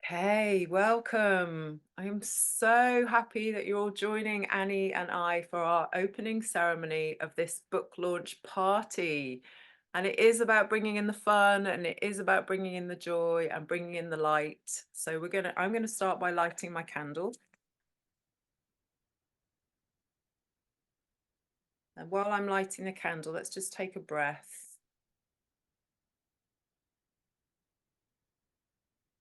Hey, welcome. I am so happy that you're all joining Annie and I for our opening ceremony of this book launch party. And it is about bringing in the fun and it is about bringing in the joy and bringing in the light. So I'm going to start by lighting my candle. And while I'm lighting the candle, let's just take a breath.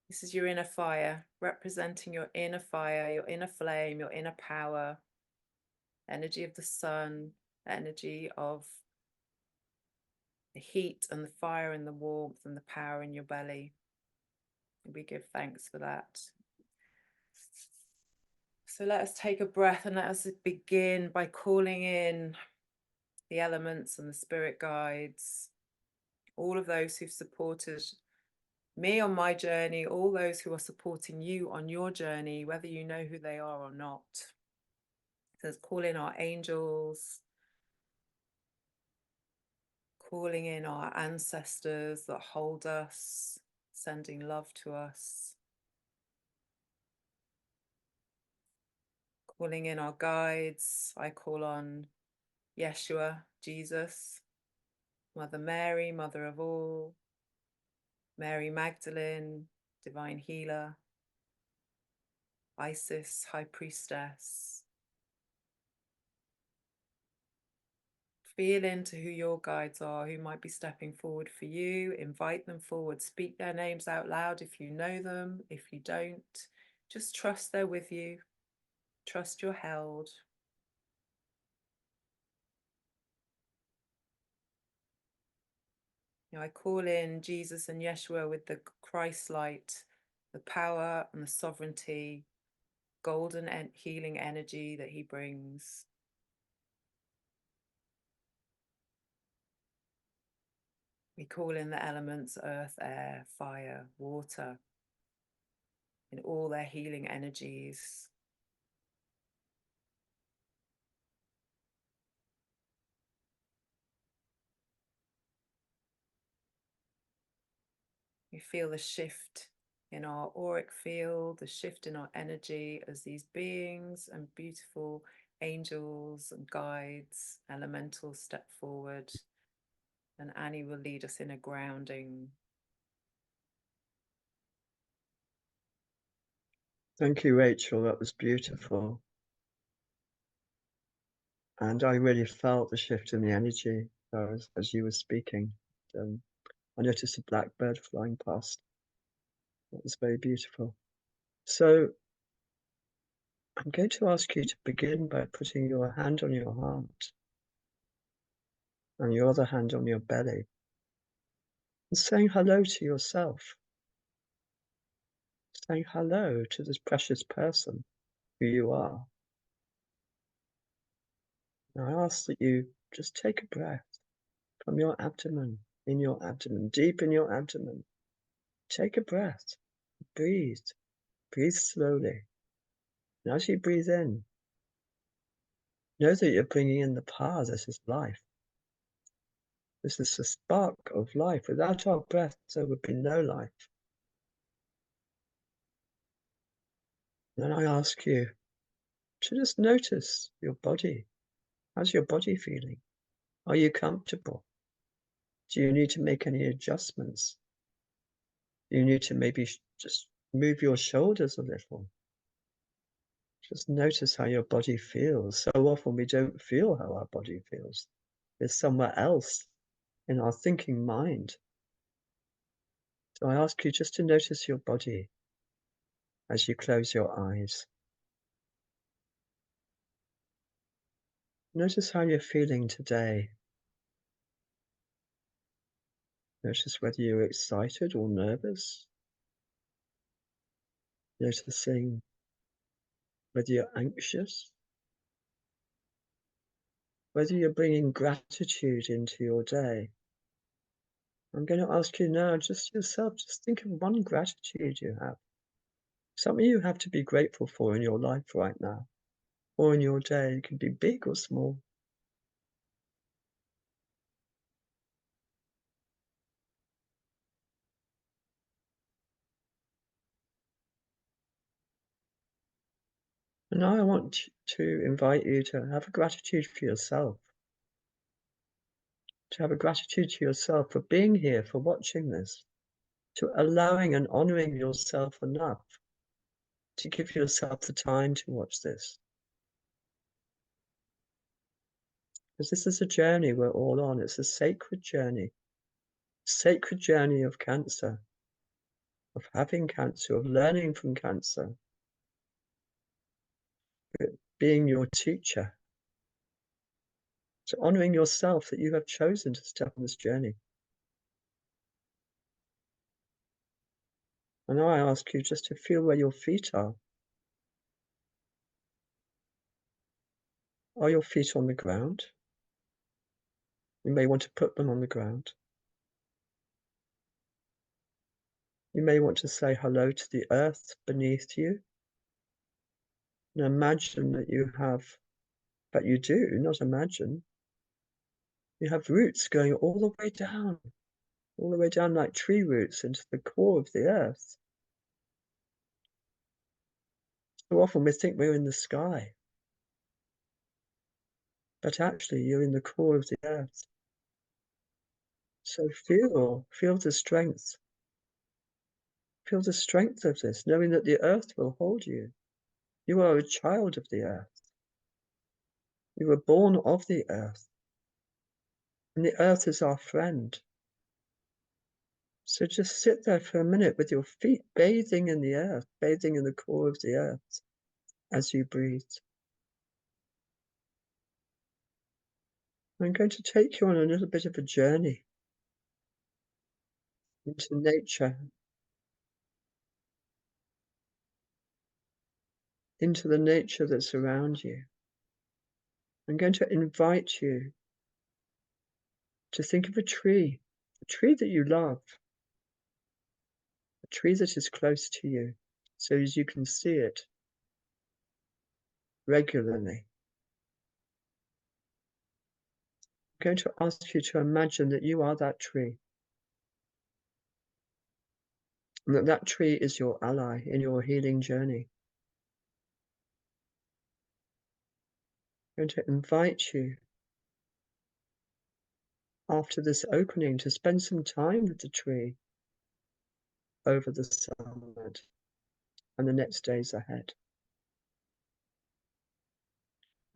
This is your inner fire, representing your inner fire, your inner flame, your inner power, energy of the sun, energy of the heat and the fire and the warmth and the power in your belly. And we give thanks for that. So let us take a breath and let us begin by calling in the elements and the spirit guides, all of those who've supported me on my journey, all those who are supporting you on your journey, whether you know who they are or not. So let's call in our angels, calling in our ancestors that hold us, sending love to us. Calling in our guides, I call on Yeshua, Jesus, Mother Mary, Mother of all, Mary Magdalene, Divine Healer, Isis, High Priestess. Feel into who your guides are, who might be stepping forward for you. Invite them forward. Speak their names out loud if you know them. If you don't, just trust they're with you. Trust you're held. I call in Jesus and Yeshua with the Christ light, the power and the sovereignty, golden and healing energy that he brings. We call in the elements earth, air, fire, water, in all their healing energies. We feel the shift in our auric field, the shift in our energy as these beings and beautiful angels and guides, elementals step forward. And Annie will lead us in a grounding. Thank you, Rachel. That was beautiful. And I really felt the shift in the energy as you were speaking. I noticed a blackbird flying past. That was very beautiful. So I'm going to ask you to begin by putting your hand on your heart and your other hand on your belly and saying hello to yourself, saying hello to this precious person who you are. Now I ask that you just take a breath from your abdomen, in your abdomen, deep in your abdomen. Take a breath, breathe, breathe slowly. And as you breathe in, know that you're bringing in the power that is life. This is the spark of life. Without our breath, there would be no life. Then I ask you to just notice your body. How's your body feeling? Are you comfortable? Do you need to make any adjustments? Do you need to maybe just move your shoulders a little? Just notice how your body feels. So often we don't feel how our body feels. It's somewhere else in our thinking mind. So I ask you just to notice your body as you close your eyes. Notice how you're feeling today. Notice whether you're excited or nervous. Noticing whether you're anxious. Whether you're bringing gratitude into your day. I'm going to ask you now, just yourself, just think of one gratitude you have. Something you have to be grateful for in your life right now, or in your day. It can be big or small. And now I want to invite you to have a gratitude for yourself, to have a gratitude to yourself for being here, for watching this, to allowing and honoring yourself enough to give yourself the time to watch this. Because this is a journey we're all on. It's a sacred journey of cancer, of having cancer, of learning from cancer, being your teacher. So honoring yourself that you have chosen to step on this journey. And now I ask you just to feel where your feet are. Are your feet on the ground? You may want to put them on the ground. You may want to say hello to the earth beneath you. And imagine that you have, but you do, not imagine. You have roots going all the way down like tree roots into the core of the earth. So often we think we're in the sky, but actually you're in the core of the earth. So feel the strength. Feel the strength of this, knowing that the earth will hold you. You are a child of the earth. You were born of the earth. And the earth is our friend. So just sit there for a minute with your feet bathing in the earth, bathing in the core of the earth as you breathe. I'm going to take you on a little bit of a journey into nature, into the nature that's around you. I'm going to invite you to think of a tree that you love, a tree that is close to you, so as you can see it regularly. I'm going to ask you to imagine that you are that tree, and that tree is your ally in your healing journey. I'm going to invite you after this opening to spend some time with the tree over the summer and the next days ahead.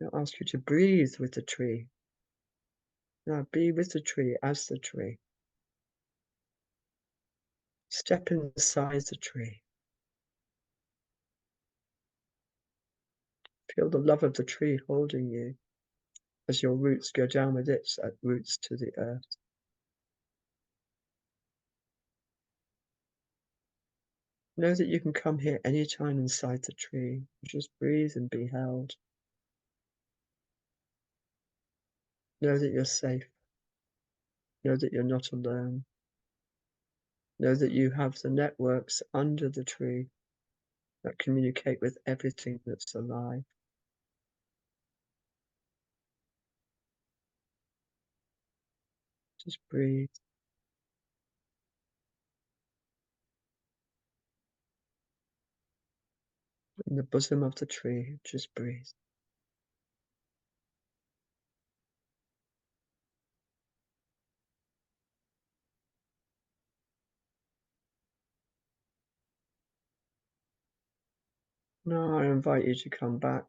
I'll ask you to breathe with the tree. Now be with the tree as the tree. Step inside the tree. Feel the love of the tree holding you as your roots go down with its roots to the earth. Know that you can come here anytime inside the tree. Just breathe and be held. Know that you're safe. Know that you're not alone. Know that you have the networks under the tree that communicate with everything that's alive. Just breathe. In the bosom of the tree, just breathe. Now I invite you to come back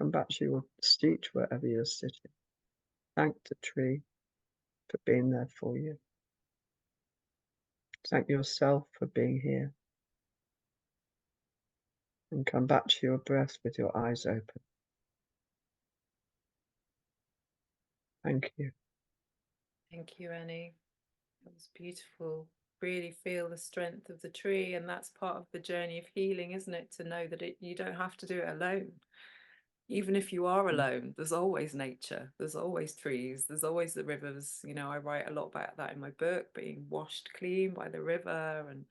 to your seat wherever you're sitting. Thank the tree for being there for you. Thank yourself for being here. And come back to your breath with your eyes open. Thank you. Thank you, Annee. That was beautiful. Really feel the strength of the tree, and that's part of the journey of healing, isn't it? To know that you don't have to do it alone. Even if you are alone, there's always nature, there's always trees, there's always the rivers. You know, I write a lot about that in my book, being washed clean by the river and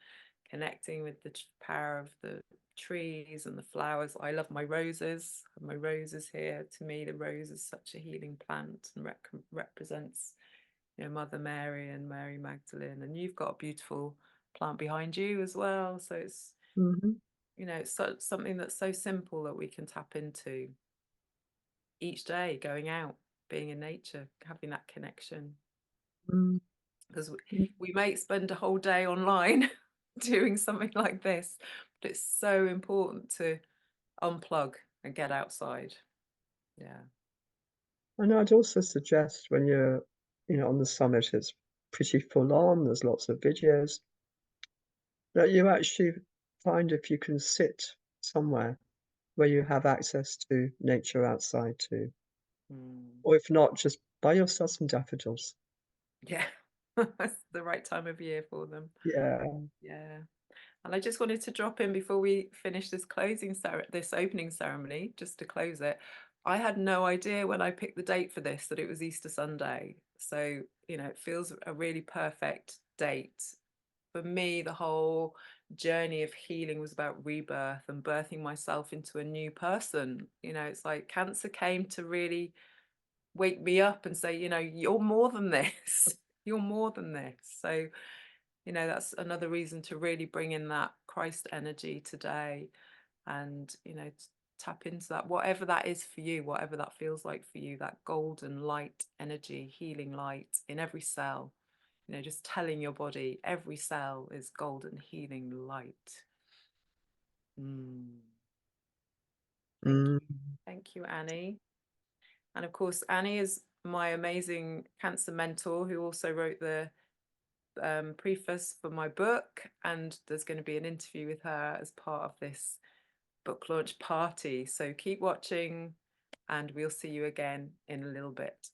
connecting with the power of the trees and the flowers. I love my roses. I have my roses here. To me, the rose is such a healing plant and represents, you know, Mother Mary and Mary Magdalene. And you've got a beautiful plant behind you as well. So it's you know, it's something that's so simple that we can tap into each day, going out, being in nature, having that connection. Mm. Because we may spend a whole day online doing something like this, but it's so important to unplug and get outside. Yeah. And I'd also suggest when you're, on the summit, it's pretty full on, there's lots of videos, that you actually find if you can sit somewhere where you have access to nature outside too. Mm. Or if not, just buy yourself some daffodils. Yeah. It's the right time of year for them. Yeah. Yeah. And I just wanted to drop in before we finish this this opening ceremony, just to close it. I had no idea when I picked the date for this that it was Easter Sunday. So, you know, it feels a really perfect date. For me, the whole journey of healing was about rebirth and birthing myself into a new person. You know, it's like cancer came to really wake me up and say, you know, you're more than this. You're more than this. So, you know, that's another reason to really bring in that Christ energy today, and, you know, tap into that, whatever that is for you, whatever that feels like for you, that golden light energy, healing light in every cell, you know, just telling your body every cell is golden healing light. Mm. Thank Mm. you. Thank you, Annee. And of course, Annee is my amazing cancer mentor who also wrote the preface for my book, and there's going to be an interview with her as part of this book launch party. So keep watching, and we'll see you again in a little bit.